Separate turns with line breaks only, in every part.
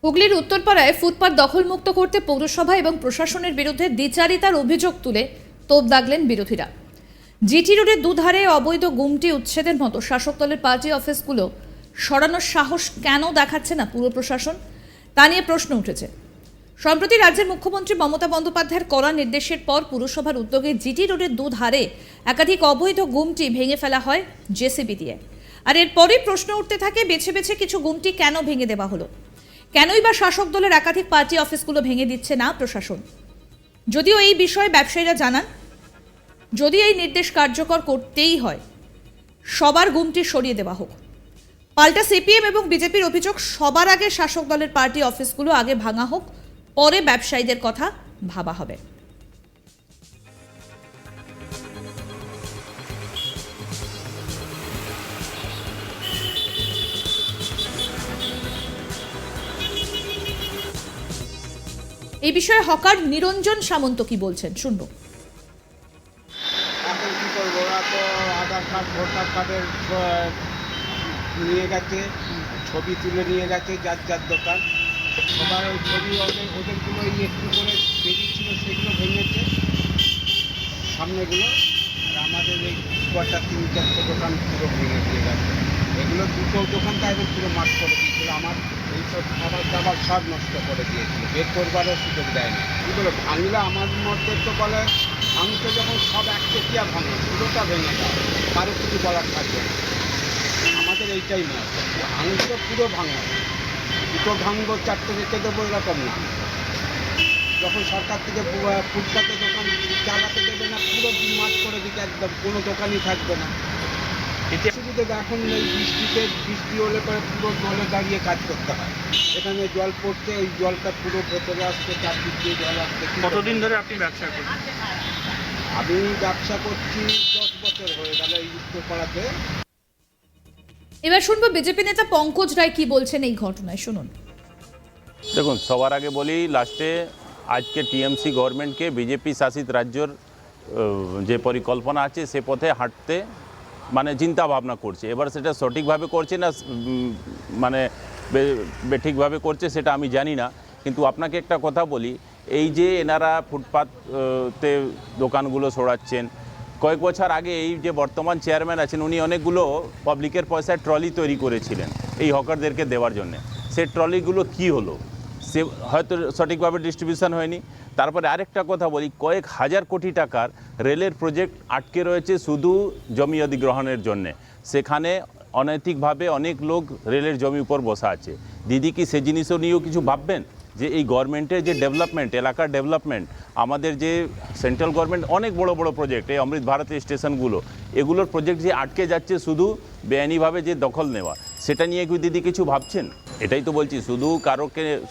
হুগলির উত্তরপাড়ায় ফুটপাত দখলমুক্ত করতে পৌরসভা এবং প্রশাসনের বিরুদ্ধে দ্বিচারিতার অভিযোগ তুলে তোপ দাগলেন বিরোধীরা। জিটি রোডের দুধারে অবৈধ গুমটি উচ্ছেদের মতো শাসক দলের পার্টি অফিসগুলো সরানোর সাহস কেন দেখাচ্ছে না পুর প্রশাসন, তা নিয়ে প্রশ্ন উঠেছে। সম্প্রতি রাজ্যের মুখ্যমন্ত্রী মমতা বন্দ্যোপাধ্যায়ের কড়া নির্দেশের পর পুরসভার উদ্যোগে জিটি রোডের দুধারে একাধিক অবৈধ গুমটি ভেঙে ফেলা হয় জেসিবি দিয়ে। আর এরপরই প্রশ্ন উঠতে থাকে, বেছে বেছে কিছু গুমটি কেন ভেঙে দেওয়া হলো, কেনই বা শাসক দলের একাধিক পার্টি অফিসগুলো ভেঙে দিচ্ছে না প্রশাসন। যদিও এই বিষয়ে ব্যবসায়ীরা জানান, যদি এই নির্দেশ কার্যকর করতেই হয় সবার গুমটি সরিয়ে দেওয়া হোক। পাল্টা সিপিএম এবং বিজেপির অভিযোগ, সবার আগে শাসক দলের পার্টি অফিসগুলো আগে ভাঙা হোক, পরে ব্যবসায়ীদের কথা ভাবা হবে। এই বিষয়ে হকার নিরঞ্জন সামন্ত কি বলছেন শুনবো।
এখন কী করবো, ওরা তো আধার কার্ড ভোটার কার্ডের নিয়ে গেছে, ছবি তুলে নিয়ে গেছে যার যার দোকান। সবার ওই ছবি ওদেরগুলো একটু করে বেরিয়েছিল, সেগুলো ভেঙেছে সামনেগুলো। আর আমাদের এই কটা 3-4টে দোকান পুরো ভেঙে দিয়ে গেছে। এগুলো দুটো দোকানটা একদম পুরো মাঠ করে দিয়েছিল, আমার এইসব খাবার দাবার সব নষ্ট করে দিয়েছিল, বের করবারও সুযোগ দেয়নি। এগুলো ভাঙলে আমার মধ্যে তো বলে ভাঙতে যখন সব একচেটিয়া ভাঙে, পুরোটা ভেঙে যায়, কারো কিছু বলার থাকবে না। আমাদের এইটাই নয়, ভাঙতে পুরো ভাঙো, দুটো ভাঙবো 4টে রেখে দেবো এরকম না। যখন সরকার থেকে ফুটপাতে দোকান চালাতে দেবে না, পুরো মাঠ করে দিতে, একদম কোনো দোকানই থাকবে না। সুবিধা এখন এই বৃষ্টি হলে পরে পুরো জলে দাঁড়িয়ে কাজ করতে হয়। এখানে জল পড়ছে, ওই জলটা পুরো ভেতরে আসছে, চারদিক দিয়ে জল আসছে।
কতদিন ধরে আপনি ব্যবসা করছেন?
আমি ব্যবসা করছি 10 বছর হয়ে গেল এই উত্তরপাড়াতে।
এবার শুনবো বিজেপি নেতা পঙ্কজ রায় কি বলছেন এই ঘটনায়, শুনুন।
দেখুন, সবার আগে বলি, লাস্টে আজকে টিএমসি গভর্নমেন্টকে বিজেপি শাসিত রাজ্যর যে পরিকল্পনা আছে সে পথে হাঁটতে মানে চিন্তা ভাবনা করছে। এবার সেটা সঠিকভাবে করছে না মানে বেঠিকভাবে করছে সেটা আমি জানি না, কিন্তু আপনাকে একটা কথা বলি, এই যে এনারা ফুটপাতে দোকানগুলো সরাচ্ছেন, কয়েক বছর আগে এই যে বর্তমান চেয়ারম্যান আছেন উনি অনেকগুলো পাবলিকের পয়সায় ট্রলি তৈরি করেছিলেন এই হকারদেরকে দেওয়ার জন্য। সেই ট্রলিগুলো কি হলো, সে হয়তো সঠিকভাবে ডিস্ট্রিবিউশন হয়নি। তারপরে আরেকটা কথা বলি, কয়েক হাজার কোটি টাকার রেলের প্রজেক্ট আটকে রয়েছে শুধু জমি অধিগ্রহণের জন্যে। সেখানে অনৈতিকভাবে অনেক লোক রেলের জমি উপর বসা আছে। দিদি কি সে জিনিসও নিয়েও কিছু ভাববেন যে এই গভর্নমেন্টের যে ডেভেলপমেন্ট, এলাকার ডেভেলপমেন্ট, আমাদের যে সেন্ট্রাল গভর্নমেন্ট অনেক বড় বড় প্রজেক্ট, এই অমৃত ভারত স্টেশনগুলো, এগুলোর প্রজেক্ট যে আটকে যাচ্ছে শুধু বেআইনিভাবে যে দখল নেওয়া, সেটা নিয়ে কি দিদি কিছু ভাবছেন? এটাই তো বলছি,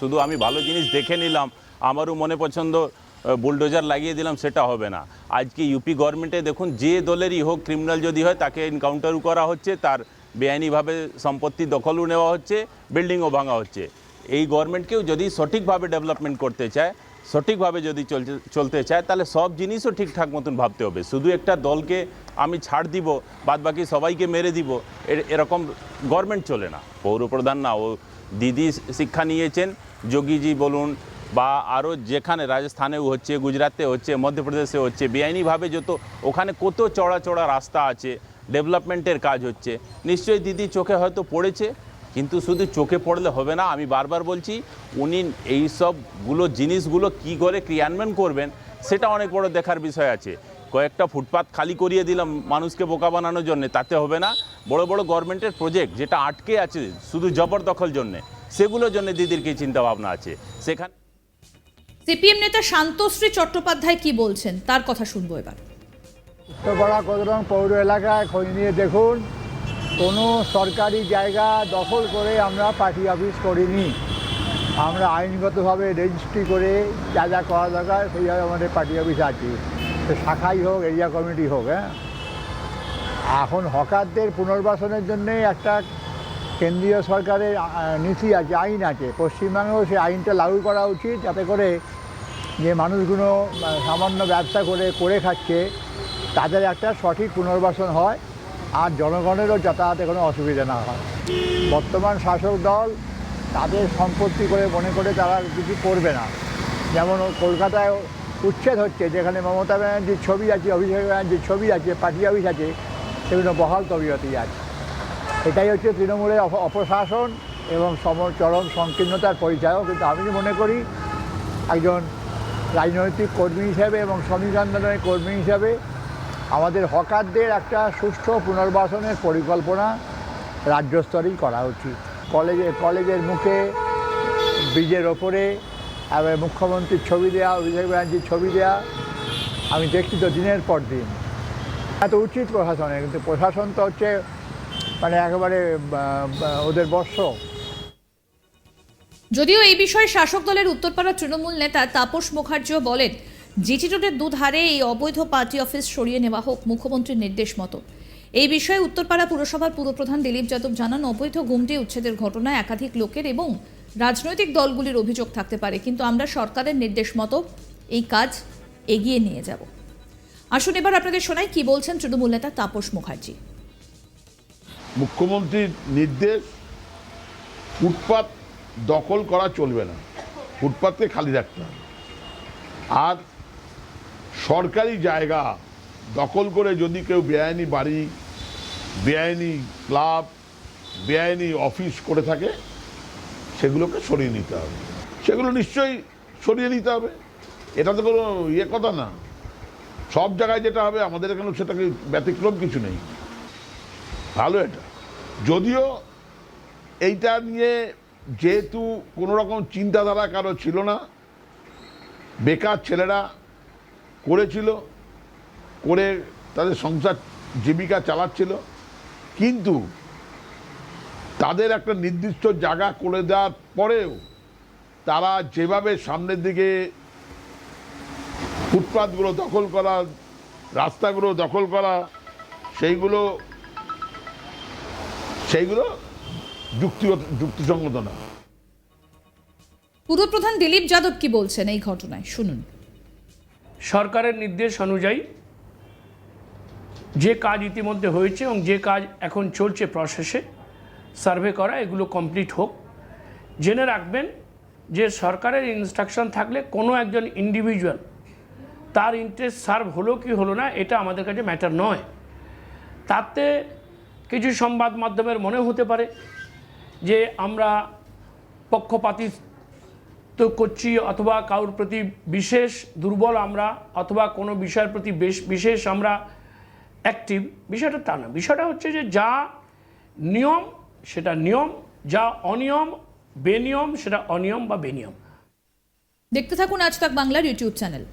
শুধু আমি ভালো জিনিস দেখে নিলাম, আমারও মনে পছন্দ বুলডোজার লাগিয়ে দিলাম, সেটা হবে না। আজকে ইউপি গভর্নমেন্টে দেখুন, যে দলেরই হোক ক্রিমিনাল যদি হয় তাকে এনকাউন্টারও করা হচ্ছে, তার বেআইনিভাবে সম্পত্তি দখলও নেওয়া হচ্ছে, বিল্ডিংও ভাঙা হচ্ছে। এই গভর্নমেন্টকেও যদি সঠিকভাবে ডেভেলপমেন্ট করতে চায়, সঠিকভাবে যদি চলতে চায়, তাহলে সব জিনিসও ঠিকঠাক মতন ভাবতে হবে। শুধু একটা দলকে আমি ছাড় দিব, বাদ বাকি সবাইকে মেরে দিব, এরকম গভর্নমেন্ট চলে না। পৌরপ্রধান না, ও দিদি শিক্ষা নিয়েছেন, যোগীজি বলুন বা আরও যেখানে রাজস্থানেও হচ্ছে, গুজরাতে হচ্ছে, মধ্যপ্রদেশে হচ্ছে, বেআইনিভাবে যত ওখানে কত চড়া চড়া রাস্তা আছে, ডেভেলপমেন্টের কাজ হচ্ছে, নিশ্চয়ই দিদি চোখে হয়তো পড়েছে। কিন্তু শুধু চোখে পড়লে হবে না, আমি বারবার বলছি, উনি এই সবগুলো জিনিসগুলো কী করে ক্রিয়ান্বয়ন করবেন সেটা অনেক বড় দেখার বিষয় আছে। কয়েকটা ফুটপাত খালি করিয়ে দিলাম মানুষকে বোকা বানানোর জন্য, তাতে হবে না। বড় বড় গভর্নমেন্টের প্রজেক্ট যেটা আটকে আছে শুধু জবরদখল জন্যে, সেগুলোর জন্য দিদির কি চিন্তাভাবনা আছে সেখানে।
সিপিএম নেতা শান্তশ্রী চট্টোপাধ্যায় কি বলছেন তার কথা শুনবো এবার।
উত্তরপাড়া কোদরং পৌর এলাকায় খোঁজ নিয়ে দেখুন, কোনো সরকারি জায়গা দখল করে আমরা পার্টি অফিস করিনি। আমরা আইনগতভাবে রেজিস্ট্রি করে যা যা করা দরকার সেইভাবে আমাদের পার্টি অফিস আছে, সে শাখাই হোক, এরিয়া কমিটি হোক। এখন হকারদের পুনর্বাসনের জন্যে একটা কেন্দ্রীয় সরকারের নীতি আছে, আইন আছে। পশ্চিমবঙ্গেও সেই আইনটা লাগু করা উচিত, যাতে করে যে মানুষগুলো সামান্য ব্যবসা করে খাচ্ছে তাদের একটা সঠিক পুনর্বাসন হয়, আর জনগণেরও যাতায়াতে কোনো অসুবিধা না হয়। বর্তমান শাসক দল তাদের সম্পত্তি করে মনে করে তারা কিছু করবে না। যেমন কলকাতায় উচ্ছেদ হচ্ছে, যেখানে মমতা ব্যানার্জির ছবি আছে, অভিষেক ব্যানার্জির ছবি আছে, পার্টি অফিস আছে, সেগুলো বহাল তবিয়তেই আছে। এটাই হচ্ছে তৃণমূলের অপশাসন এবং চরম সংকীর্ণতার পরিচয়ও। কিন্তু আমি মনে করি একজন রাজনৈতিক কর্মী হিসেবে এবং শ্রমিক আন্দোলনের কর্মী হিসেবে আমাদের হকারদের একটা সুষ্ঠু পুনর্বাসনের পরিকল্পনা রাজ্য স্তরেই করা উচিত। কলেজের মুখে ব্রিজের ওপরে এবার মুখ্যমন্ত্রীর ছবি দেওয়া, অভিষেক ব্যানার্জির ছবি দেওয়া আমি দেখছি তো দিনের পর দিন। এত উচিত প্রশাসনের, কিন্তু প্রশাসন তো হচ্ছে মানে একেবারে ওদের বর্ষ।
যদিও এই বিষয়ে শাসক দলের উত্তরপাড়া তৃণমূল নেতা তাপস মুখার্জিও বলেন, জিটি রোডের দুধারে এই অবৈধ পার্টি অফিস সরিয়ে নেওয়া হোক মুখ্যমন্ত্রীর নির্দেশ মতো। এই বিষয়ে উত্তরপাড়া পুরসভার পুরপ্রধান দিলীপ যাদব জানান, অবৈধ গুমটি উচ্ছেদের ঘটনায় একাধিক লোকের এবং রাজনৈতিক দলগুলির অভিযোগ থাকতে পারে, কিন্তু আমরা সরকারের নির্দেশ মতো এই কাজ এগিয়ে নিয়ে যাব। আসুন এবার আপনাদের শোনাই কি বলছেন তৃণমূল নেতা তাপস মুখার্জি।
মুখ্যমন্ত্রীর নির্দেশ, ফুটপাত দখল করা চলবে না, ফুটপাতকে খালি রাখতে হবে। আর সরকারি জায়গা দখল করে যদি কেউ বেআইনি বাড়ি, বেআইনি ক্লাব, বেআইনি অফিস করে থাকে, সেগুলোকে সরিয়ে নিতে হবে। সেগুলো নিশ্চয়ই সরিয়ে নিতে হবে, এটা তো কোনো কথা না। সব জায়গায় যেটা হবে আমাদের এখানে সেটাকে ব্যতিক্রম কিছু নেই, ভালো এটা। যদিও এইটা নিয়ে যেহেতু কোনো রকম চিন্তাধারা কারো ছিল না, বেকার ছেলেরা করেছিল, করে তাদের সংসার জীবিকা চালাচ্ছিল, কিন্তু তাদের একটা নির্দিষ্ট জায়গা করে দেওয়ার পরেও তারা যেভাবে সামনের দিকে ফুটপাতগুলো দখল করা, রাস্তাগুলো দখল করা, সেইগুলো যুক্তিসঙ্গত না।
পুরপ্রধান দিলীপ যাদব কি বলছেন এই ঘটনায় শুনুন।
সরকারের নির্দেশ অনুযায়ী যে কাজ ইতিমধ্যে হয়েছে এবং যে কাজ এখন চলছে প্রসেসে, সার্ভে করা, এগুলো কমপ্লিট হোক। জেনে রাখবেন যে সরকারের ইনস্ট্রাকশন থাকলে কোনো একজন ইন্ডিভিজুয়াল তার ইন্টারেস্ট সার্ভ হলো কি হলো না এটা আমাদের কাছে ম্যাটার নয়। তাতে কিছু সংবাদ মাধ্যমের মনে হতে পারে যে আমরা পক্ষপাতিত্ব করছি অথবা কারোর প্রতি বিশেষ দুর্বল আমরা, অথবা কোনো বিষয়ের প্রতি বিশেষ আমরা অ্যাক্টিভ। বিষয়টা তা না। বিষয়টা হচ্ছে যে যা নিয়ম সেটা নিয়ম, যা অনিয়ম বেনিয়ম সেটা অনিয়ম বা বেনিয়ম।
দেখতে থাকুন আজ তাক বাংলার ইউটিউব চ্যানেল।